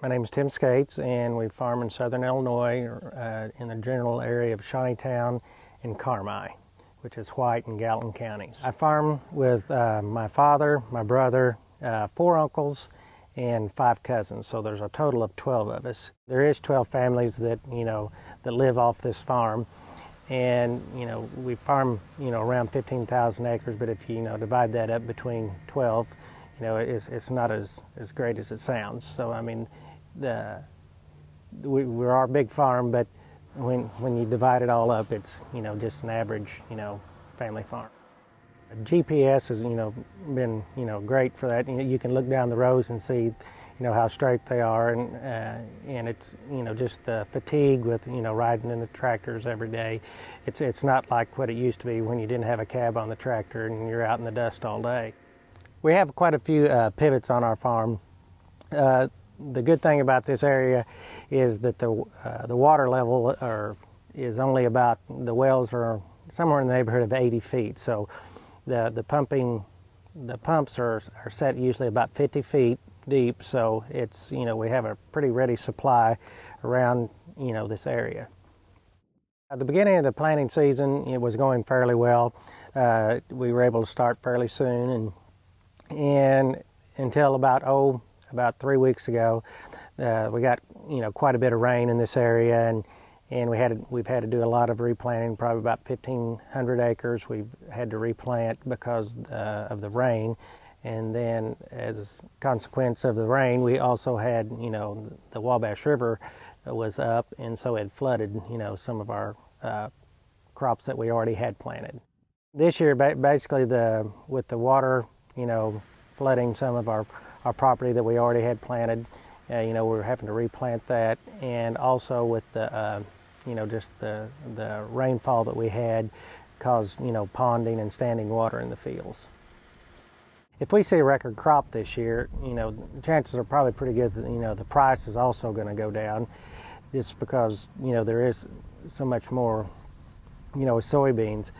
My name is Tim Scates, and we farm in southern Illinois in the general area of Shawneetown and Carmi, which is White and Gallatin counties. I farm with my father, my brother, 4 uncles, and 5 cousins, so there's a total of 12 of us. There is 12 families that that live off this farm, and we farm around 15,000 acres. But if you divide that up between 12, it's not as great as it sounds. So I mean, we're our big farm, but when you divide it all up, it's just an average family farm. GPS has been great for that. You can look down the rows and see how straight they are, and it's just the fatigue with riding in the tractors every day. It's not like what it used to be when you didn't have a cab on the tractor and you're out in the dust all day. We have quite a few pivots on our farm. The good thing about this area is that the water level is only about, the wells are somewhere in the neighborhood of 80 feet. So the pumps are set usually about 50 feet deep. So it's we have a pretty ready supply around this area. At the beginning of the planting season, it was going fairly well. We were able to start fairly soon, and until about 3 weeks ago, we got quite a bit of rain in this area, and we've had to do a lot of replanting, probably about 1,500 acres. We've had to replant because of the rain, and then as a consequence of the rain, we also had the Wabash River was up, and so it flooded some of our crops that we already had planted. This year, basically, with the water flooding some of our property that we already had planted, we're having to replant that, and also with the just the rainfall that we had caused ponding and standing water in the fields. If we see a record crop this year, chances are probably pretty good that the price is also going to go down, just because there is so much more with soybeans.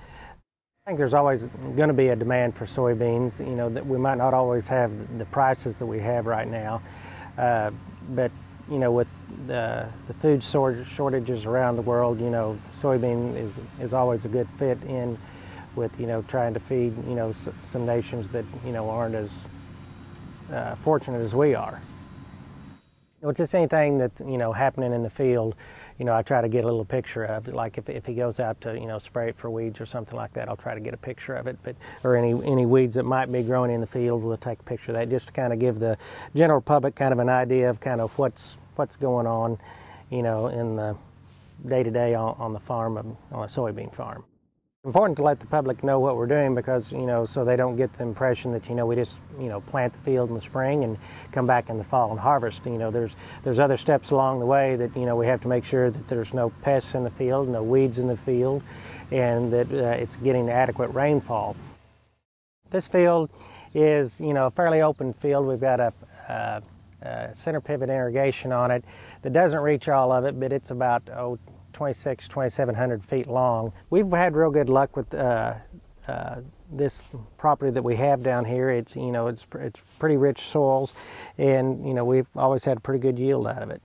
I think there's always going to be a demand for soybeans. That we might not always have the prices that we have right now, but with the food shortages around the world, soybean is always a good fit in with trying to feed some nations that aren't as fortunate as we are. Just anything that's happening in the field, I try to get a little picture of it. Like if he goes out to spray it for weeds or something like that, I'll try to get a picture of it. Or any weeds that might be growing in the field, we'll take a picture of that, just to kind of give the general public kind of an idea of kind of what's going on, in the day-to-day on the farm, on a soybean farm. It's important to let the public know what we're doing, because so they don't get the impression that we just plant the field in the spring and come back in the fall and harvest. There's other steps along the way that we have to make sure that there's no pests in the field, no weeds in the field, and that it's getting adequate rainfall. This field is a fairly open field. We've got a center pivot irrigation on it that doesn't reach all of it, but it's about 2,700 feet long. We've had real good luck with this property that we have down here. It's pretty rich soils, and we've always had a pretty good yield out of it.